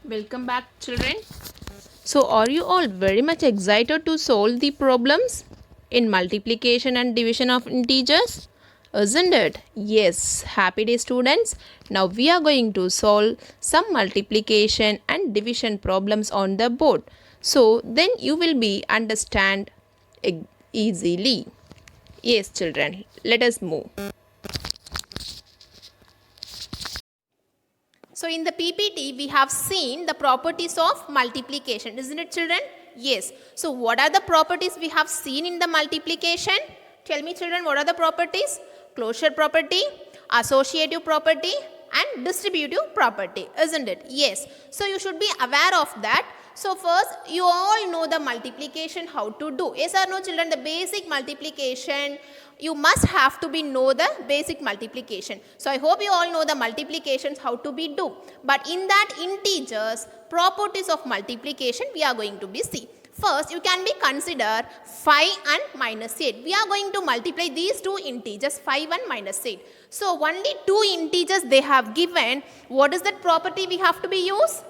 Welcome back, children. So, are you all very much excited to solve the problems in multiplication and division of integers? Isn't it? Yes, happy day, students. Now, we are going to solve some multiplication and division problems on the board. So, then you will be understand easily. Yes, children, let us move. So in the PPT, we have seen the properties of multiplication, isn't it, children? Yes. So what are the properties we have seen in the multiplication? Tell me, children, what are the properties? Closure property, associative property, and distributive property, isn't it? Yes. So you should be aware of that. So first, you all know the multiplication, how to do. Yes or no, children? The basic multiplication, you must have to be know the basic multiplication. So I hope you all know the multiplications, how to be do. But in that integers, properties of multiplication, we are going to be see. First, you can be consider 5 and minus 8. We are going to multiply these two integers, 5 and minus 8. So only two integers they have given. What is that property we have to be used?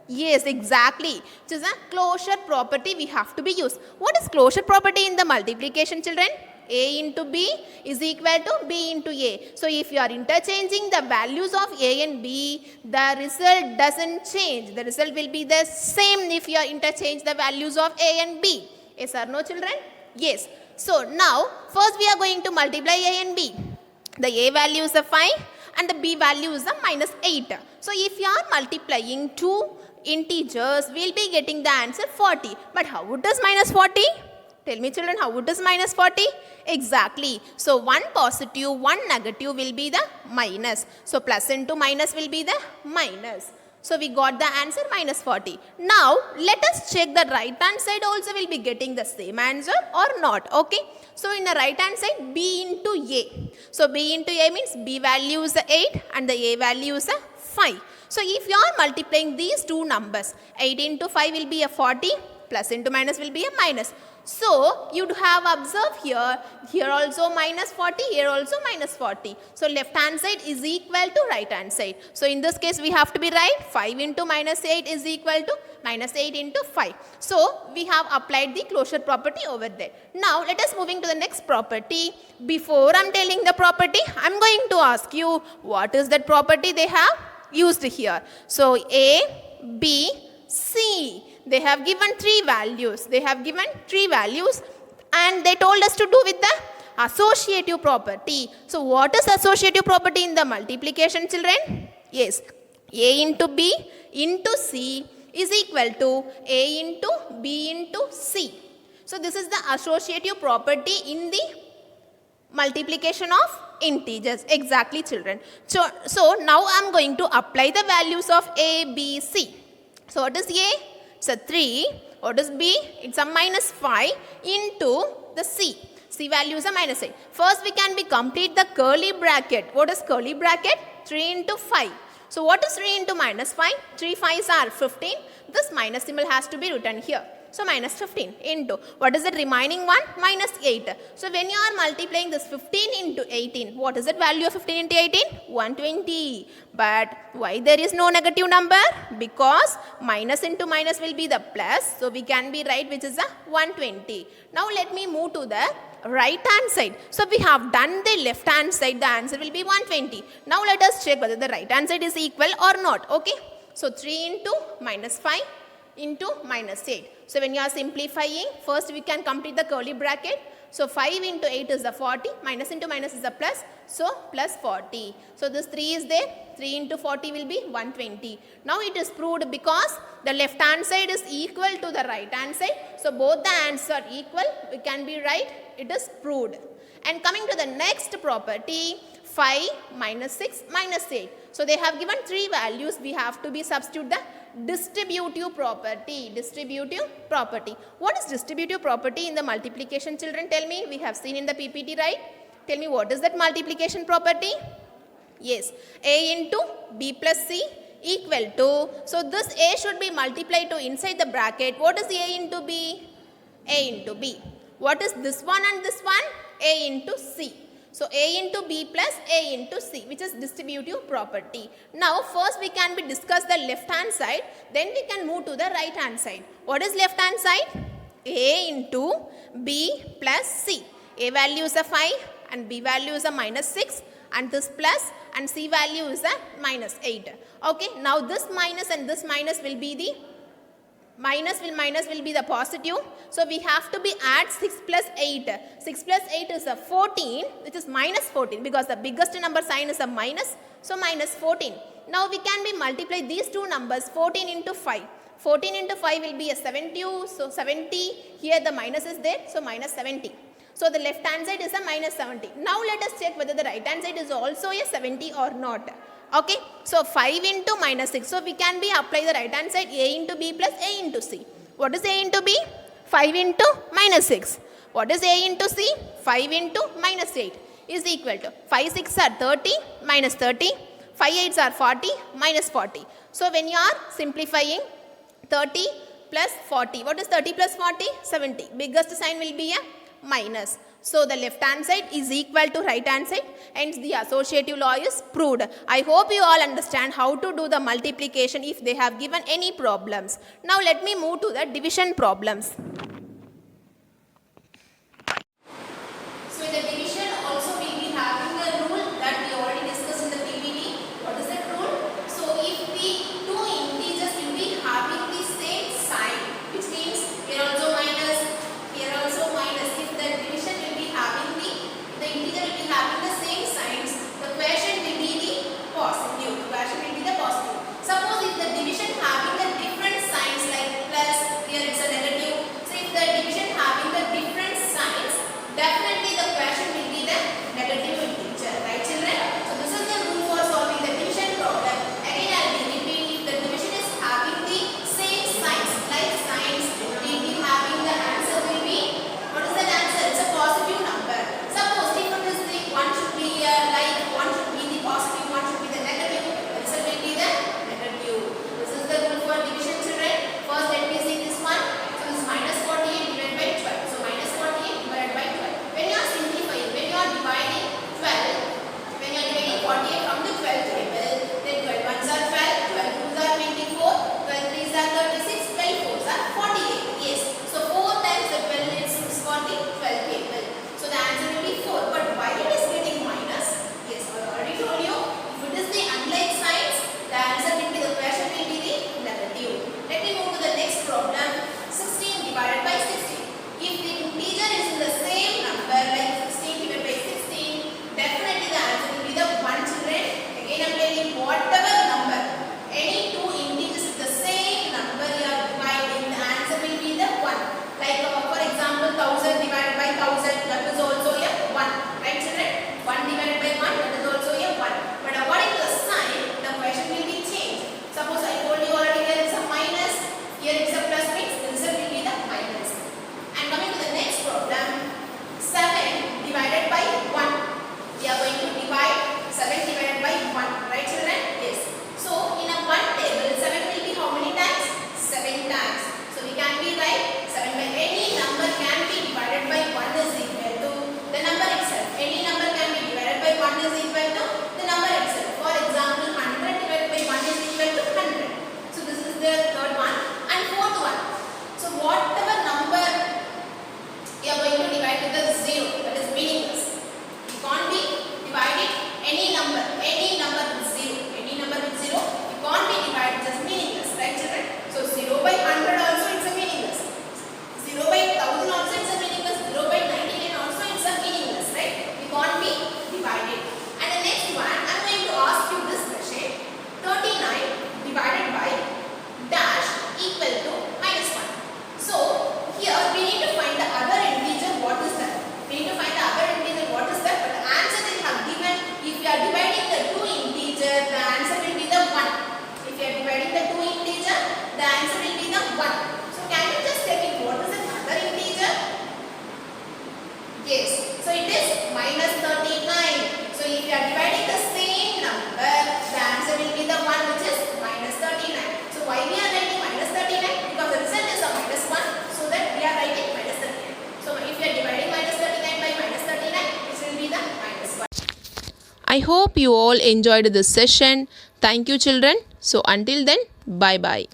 Yes, exactly. It is a closure property we have to be used. What is closure property in the multiplication, children? A into B is equal to B into A. So if you are interchanging the values of A and B, the result doesn't change. The result will be the same if you interchange the values of A and B. Yes or no, children? Yes. So now, first we are going to multiply A and B. The A value is a 5 and the B value is a minus 8. So if you are multiplying two integers, we will be getting the answer 40. But how it is minus 40? Tell me, children, how it is minus 40? Exactly. So one positive, one negative will be the minus. So plus into minus will be the minus. So we got the answer minus 40. Now let us check the right hand side also will be getting the same answer or not. Okay. So in the right hand side, B into A. So B into A means B value is 8 and the A value is 5. So if you are multiplying these two numbers, 8 into 5 will be a 40, plus into minus will be a minus. So you have observed here also minus 40, here also minus 40. So left hand side is equal to right hand side. So in this case we have to be right, 5 into minus 8 is equal to minus 8 into 5. So we have applied the closure property over there. Now let us moving to the next property. Before I am telling the property, I am going to ask you what is that property they have used here. So A, B, C. They have given three values. They have given three values and they told us to do with the associative property. So what is associative property in the multiplication, children? Yes. A into B into C is equal to A into B into C. So this is the associative property in the multiplication of integers. Exactly, children. So now I am going to apply the values of A, B, C. So what is A? It's a 3. What is B? It's a minus 5 into the C. C value is a minus 8. First we can be complete the curly bracket. What is curly bracket? 3 into 5. So what is 3 into minus 5? 3 5s are 15. This minus symbol has to be written here. So minus 15 into, what is the remaining one? Minus 8. So when you are multiplying this 15 into 18, what is the value of 15 into 18? 120. But why there is no negative number? Because minus into minus will be the plus. So we can be right, which is a 120. Now let me move to the right hand side. So we have done the left hand side, the answer will be 120. Now let us check whether the right hand side is equal or not. Okay. So 3 into minus 5 into minus 8. So when you are simplifying, first we can complete the curly bracket. So 5 into 8 is the 40, minus into minus is the plus, so plus 40. So this 3 is there, 3 into 40 will be 120. Now it is proved because the left hand side is equal to the right hand side. So both the answers are equal, we can be right, it is proved. And coming to the next property, 5 minus 6 minus 8. So they have given three values, we have to be substitute the distributive property. Distributive property. What is distributive property in the multiplication, children? Tell me. We have seen in the PPT, right? Tell me what is that multiplication property? Yes. A into B plus C equal to. So this A should be multiplied to inside the bracket. What is A into B? A into B. What is this one and this one? A into C. So A into B plus A into C, which is distributive property. Now first we can discuss the left hand side, then we can move to the right hand side. What is left hand side? A into B plus C. A value is a 5 and B value is a minus 6 and this plus and C value is a minus 8. Okay, now this minus and this minus will be the minus will be the positive. So we have to be add 6 plus 8. 6 plus 8 is a 14, which is minus 14 because the biggest number sign is a minus. So minus 14. Now we can be multiply these two numbers 14 into 5. 14 into 5 will be a 70. So 70. Here the minus is there. So minus 70. So the left hand side is a minus 70. Now let us check whether the right hand side is also a 70 or not. Okay, so 5 into minus 6. So we can be apply the right hand side A into B plus A into C. What is A into B? 5 into minus 6. What is A into C? 5 into minus 8 is equal to 5 6 are 30 minus 30. 5 8s are 40 minus 40. So when you are simplifying 30 plus 40. What is 30 plus 40? 70. Biggest sign will be a minus. So the left hand side is equal to right hand side, hence the associative law is proved. I hope you all understand how to do the multiplication if they have given any problems. Now let me move to the division problems. So in the division also we will be having a rule that we already discussed in the PPT. What is that rule? So if the two integers will be having the same sign, which means here also minus, here also minus, if the division will be having the integer will be having the same signs, the quotient will be the positive. The quotient will be the positive. Suppose if the division having the different signs like plus, here it's a negative. So if the division having the different signs, definitely the quotient will be the negative integer. Right children? So this is the rule for solving the division problem. Again I will repeat, if the division is having the same signs like signs, we will be having the answer will be, what is that answer? It's a positive number. Suppose if it is the one should be like one should be the positive, one should be the negative, the result will be the negative. This is the rule for division children. First let me see this one. So this is minus 48 divided by 12. So minus 48 divided by 12. When you are simplifying, when you are dividing 12, when you are dividing 48 from the 12 table, then 12 ones are 12, 12 twos are 24, 12 threes are 36, 12 fours are 48. Yes. So 4 times the 12 is 6 for the 12 table. So the answer will be 4. But why it is getting minus? Yes, I already told you. If it is the unlike signs, the answer will be, the quotient will be the negative. Let me move to the next problem. 16 divided by 16. If the integer is in the same number like 16 divided by 16, definitely the answer will be the 1 children. Again I am telling, whatever number, any two integers with the same number you are dividing, the answer will be the 1. Like for example 1000 divided by 1000, that is also a 1. Right children? 1 divided by 1, that is also a 1. But according to the sign, the quotient will be changed. Suppose I told you already here is a minus, here is a plus, means the result will be the minus. And coming to the next problem, 7 divided by 1. We are going to divide 7 divided by 1. Right children? Yes. So in a one table, 7 will be how many times? 7 times. So we can be write 7 by any number can be divided by 1 is equal to the number itself. Any number can be divided by 1 is equal to the number itself. For example, 100 divided by 1 is equal to 100. So this is the third one. And fourth one. So whatever number you are going to divide with the 0, that is meaningless. You can't be dividing any number with 0. Any number with 0, you can't be divided, just meaningless. Right children? So 0 by 100 also it's a meaningless. 0 by 1000 also it's a meaningless. 0 by 99 also it's a meaningless. Right? You can't be divided. And the next one, I am going to ask you this question. 39 divided by dash equal to minus 1. So here we need to find the other integer. What is that? We need to find the other integer. What is that? But the answer they have given, if you are dividing the two integers, the answer will be the 1. If you are dividing the two integer, the answer will be the 1. So can you just tell me what is the other integer? Yes. So it is minus 39. So if you are dividing the same number, the answer will be the 1, which is minus 39. So why we are writing minus 39? Because the result is a minus 1. So that we are writing minus 39. So if you are dividing minus 39 by minus 39, this will be the minus I hope you all enjoyed this session. Thank you children. So until then, bye bye.